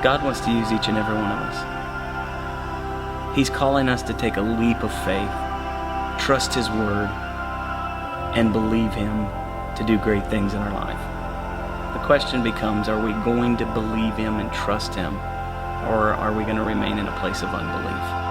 God wants to use each and every one of us. He's calling us to take a leap of faith, trust His word, and believe Him to do great things in our life. The question becomes, are we going to believe Him and trust Him, or are we going to remain in a place of unbelief?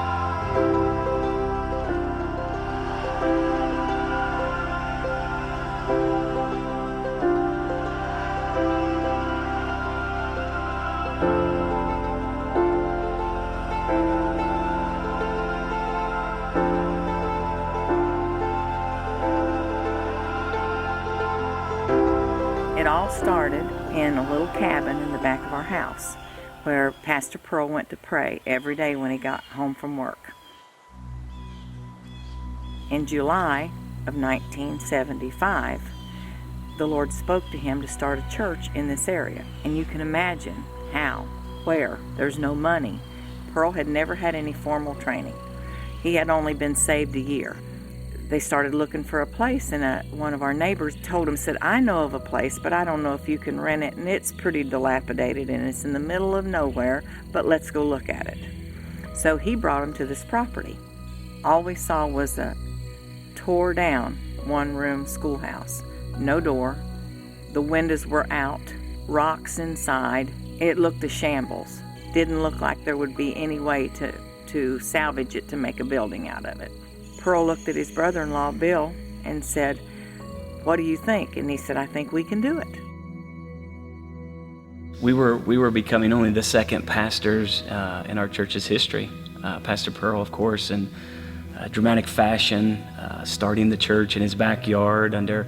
It all started in a little cabin in the back of our house where Pastor Pearl went to pray every day when he got home from work. In July of 1975, the Lord spoke to him to start a church in this area. And you can imagine how, where, there's no money. Pearl had never had any formal training. He had only been saved a year. They started looking for a place, and one of our neighbors told him, said, I know of a place, but I don't know if you can rent it, and it's pretty dilapidated, and it's in the middle of nowhere, but let's go look at it. So he brought him to this property. All we saw was a tore down one-room schoolhouse. No door. The windows were out. Rocks inside. It looked a shambles. Didn't look like there would be any way to salvage it to make a building out of it. Pearl looked at his brother-in-law, Bill, and said, what do you think? And he said, I think we can do it. We were becoming only the second pastors in our church's history. Pastor Pearl, of course, in dramatic fashion, starting the church in his backyard under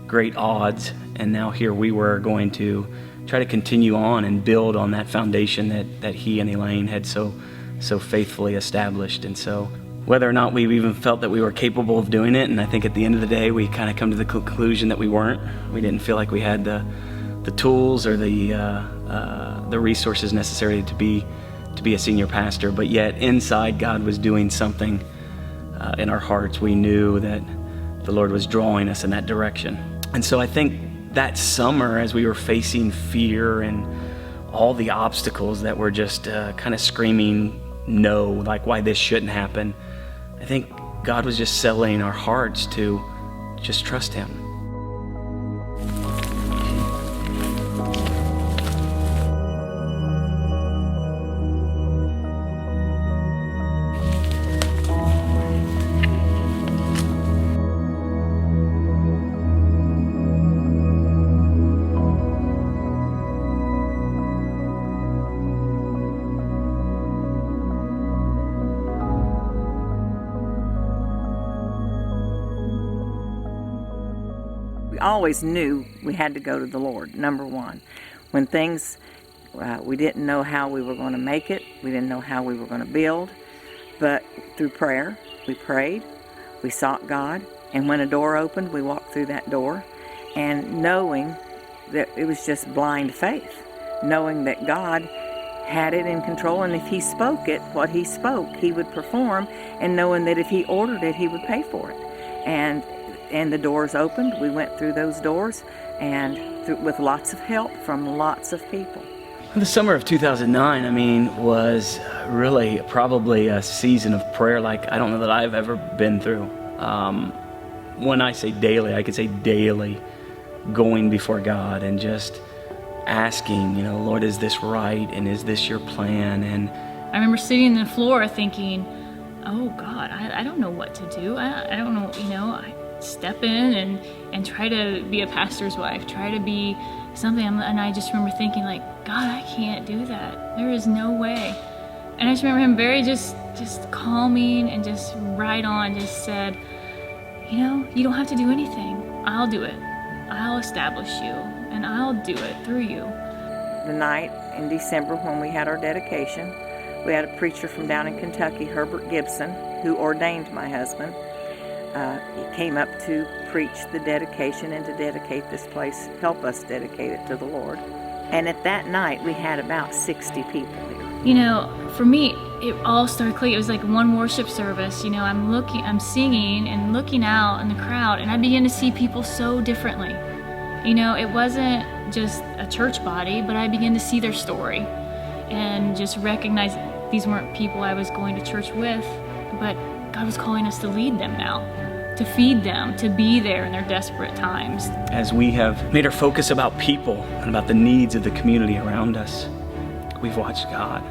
great odds. And now here we were going to try to continue on and build on that foundation that he and Elaine had so faithfully established. And so whether or not we even felt that we were capable of doing it, and I think at the end of the day we kind of come to the conclusion that we weren't. We didn't feel like we had the tools or the resources necessary to be a senior pastor, but yet inside God was doing something in our hearts. We knew that the Lord was drawing us in that direction. And so I think that summer, as we were facing fear and all the obstacles that were just kind of screaming no, like why this shouldn't happen, I think God was just settling our hearts to just trust Him. We always knew we had to go to the Lord, number one. When things, we didn't know how we were going to make it. We didn't know how we were going to build. But through prayer, we prayed, we sought God, and when a door opened, we walked through that door, and knowing that it was just blind faith, knowing that God had it in control, and if He spoke it, what He spoke, He would perform, and knowing that if He ordered it, He would pay for it. And the doors opened. We went through those doors, and with lots of help from lots of people. The summer of 2009, was really probably a season of prayer like I don't know that I've ever been through. When I say daily, I could say daily, going before God and just asking, Lord, is this right? And is this your plan? And I remember sitting on the floor thinking, oh God, I don't know what to do. I don't know, I step in and try to be a pastor's wife, try to be something, and I just remember thinking like, God, I can't do that. There is no way. And I just remember Him very just calming and just right on, just said, you don't have to do anything. I'll do it. I'll establish you, and I'll do it through you. The night in December when we had our dedication, we had a preacher from down in Kentucky, Herbert Gibson, who ordained my husband. He came up to preach the dedication and to dedicate this place, help us dedicate it to the Lord. And at that night, we had about 60 people here. For me, it all started clicking. It was like one worship service. I'm singing and looking out in the crowd, and I began to see people so differently. It wasn't just a church body, but I began to see their story. and just recognize these weren't people I was going to church with, but God was calling us to lead them now, to feed them, to be there in their desperate times. As we have made our focus about people and about the needs of the community around us, we've watched God.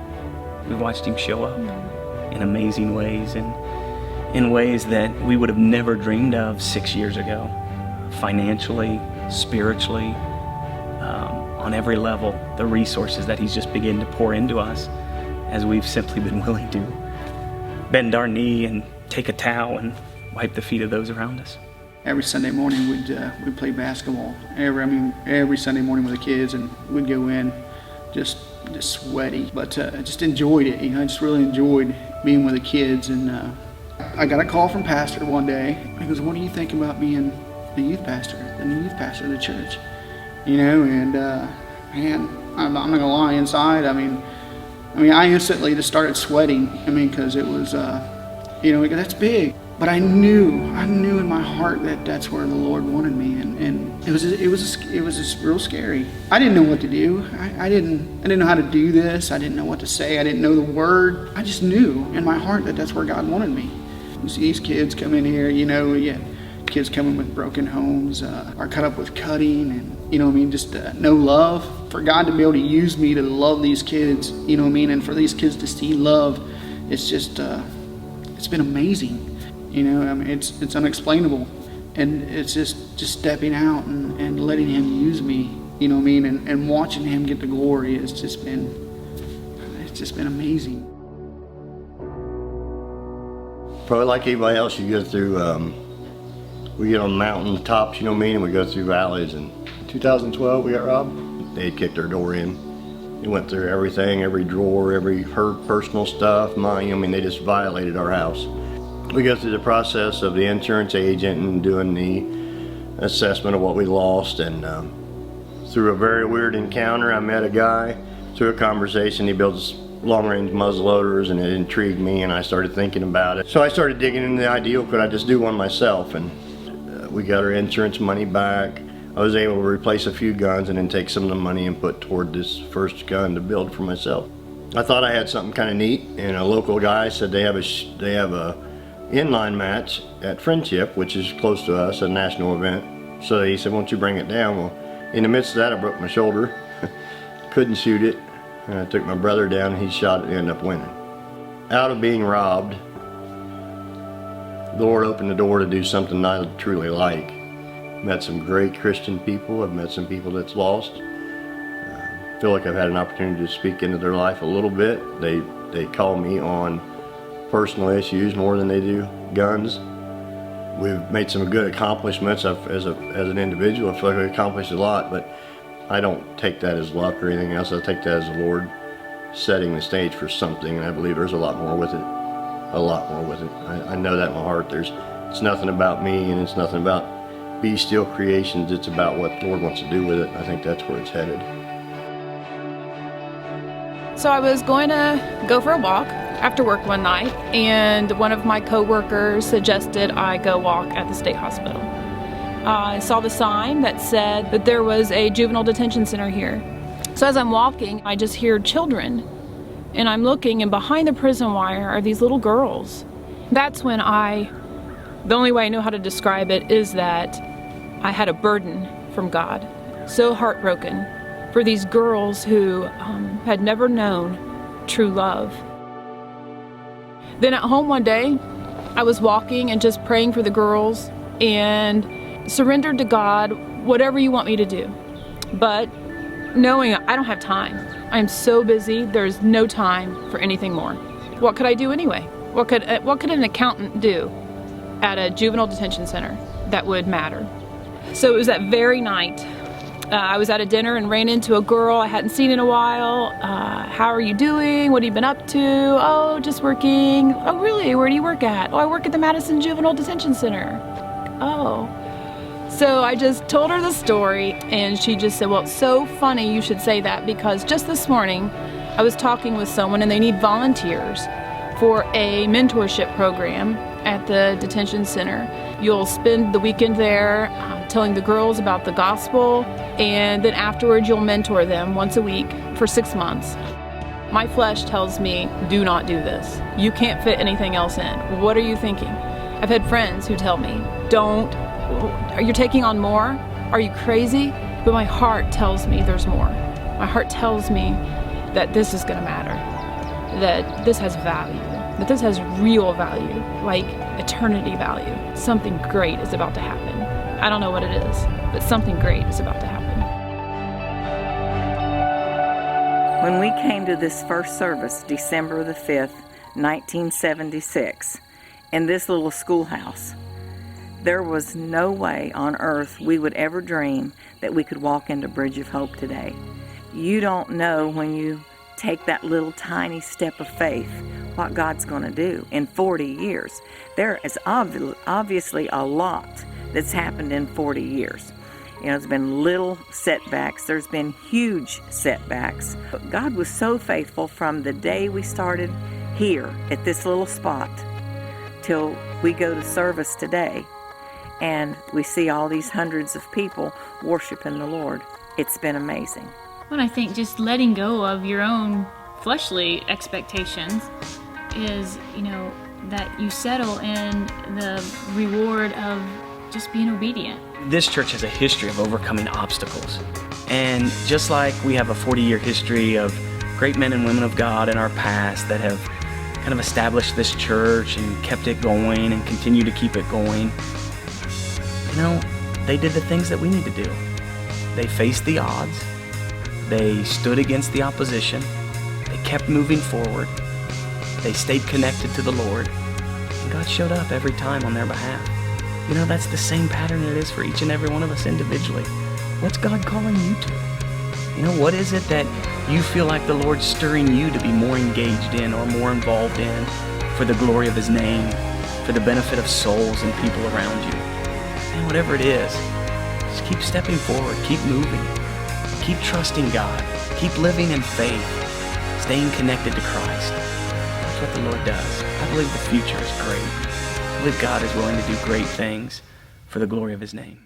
We've watched Him show up in amazing ways and in ways that we would have never dreamed of 6 years ago, financially, spiritually, on every level, the resources that He's just beginning to pour into us as we've simply been willing to bend our knee and take a towel and wipe the feet of those around us. Every Sunday morning we'd play basketball. Every Sunday morning with the kids, and we'd go in just sweaty, but I just enjoyed it. I just really enjoyed being with the kids. And I got a call from Pastor one day. He goes, "What do you think about being the new youth pastor of the church?" And man, I'm not gonna lie. Inside, I mean, I instantly just started sweating. Because it was, that's big. But I knew in my heart that that's where the Lord wanted me, and it was just real scary. I didn't know what to do. I didn't know how to do this. I didn't know what to say. I didn't know the word. I just knew in my heart that that's where God wanted me. You see these kids come in here, you get kids coming with broken homes, are cut up with cutting, and just no love. For God to be able to use me to love these kids, and for these kids to see love, it's just it's been amazing. It's unexplainable, and it's just stepping out and letting Him use me, and watching Him get the glory. It's just been amazing. Probably like anybody else, you go through, we get on mountain tops, and we go through valleys. And in 2012, we got robbed. They had kicked our door in. They went through everything, every drawer, every personal stuff, mine. They just violated our house. We go through the process of the insurance agent and doing the assessment of what we lost. And through a very weird encounter, I met a guy. Through a conversation, he builds long-range muzzleloaders, and it intrigued me, and I started thinking about it. So I started digging into the idea, could I just do one myself? And we got our insurance money back. I was able to replace a few guns and then take some of the money and put toward this first gun to build for myself. I thought I had something kind of neat, and a local guy said they have a inline match at Friendship, which is close to us, a national event. So he said, "Why don't you bring it down?" Well, in the midst of that, I broke my shoulder. Couldn't shoot it. And I took my brother down, and he shot it and ended up winning. Out of being robbed, the Lord opened the door to do something I truly like. Met some great Christian people. I've met some people that's lost. Feel like I've had an opportunity to speak into their life a little bit. They call me on personal issues more than they do guns. We've made some good accomplishments. As an individual, I feel like we accomplished a lot, but I don't take that as luck or anything else. I take that as the Lord setting the stage for something, and I believe there's a lot more with it. A lot more with it. I know that in my heart. It's nothing about me, and it's nothing about Be Still Creations. It's about what the Lord wants to do with it. I think that's where it's headed. So I was going to go for a walk after work one night, and one of my coworkers suggested I go walk at the state hospital. I saw the sign that said that there was a juvenile detention center here. So as I'm walking, I just hear children, and I'm looking, and behind the prison wire are these little girls. That's when the only way I know how to describe it is that I had a burden from God. So heartbroken for these girls who had never known true love. Then at home one day, I was walking and just praying for the girls and surrendered to God, whatever you want me to do. But knowing I don't have time. I'm so busy, there's no time for anything more. What could I do anyway? What could an accountant do at a juvenile detention center that would matter? So it was that very night. I was at a dinner and ran into a girl I hadn't seen in a while. How are you doing? What have you been up to? Oh, just working. Oh, really? Where do you work at? Oh, I work at the Madison Juvenile Detention Center. Oh. So I just told her the story, and she just said, well, it's so funny you should say that, because just this morning I was talking with someone and they need volunteers for a mentorship program at the detention center. You'll spend the weekend there telling the girls about the gospel, and then afterwards you'll mentor them once a week for 6 months. My flesh tells me, do not do this. You can't fit anything else in. What are you thinking? I've had friends who tell me, don't, are you taking on more? Are you crazy? But my heart tells me there's more. My heart tells me that this is going to matter, that this has value, that this has real value, like eternity value. Something great is about to happen. I don't know what it is, but something great is about to happen. When we came to this first service, December the 5th, 1976, in this little schoolhouse, there was no way on earth we would ever dream that we could walk into Bridge of Hope today. You don't know when you take that little tiny step of faith what God's going to do in 40 years. There is obviously a lot that's happened in 40 years. You know, there's been little setbacks, there's been huge setbacks. But God was so faithful from the day we started here at this little spot till we go to service today and we see all these hundreds of people worshiping the Lord. It's been amazing. Well, I think just letting go of your own fleshly expectations is, that you settle in the reward of just being obedient. This church has a history of overcoming obstacles. And just like we have a 40-year history of great men and women of God in our past that have kind of established this church and kept it going and continue to keep it going, they did the things that we need to do. They faced the odds. They stood against the opposition. They kept moving forward. They stayed connected to the Lord. And God showed up every time on their behalf. That's the same pattern it is for each and every one of us individually. What's God calling you to? What is it that you feel like the Lord's stirring you to be more engaged in or more involved in for the glory of His name, for the benefit of souls and people around you? And whatever it is, just keep stepping forward, keep moving, keep trusting God, keep living in faith, staying connected to Christ. That's what the Lord does. I believe the future is great. I believe God is willing to do great things for the glory of His name.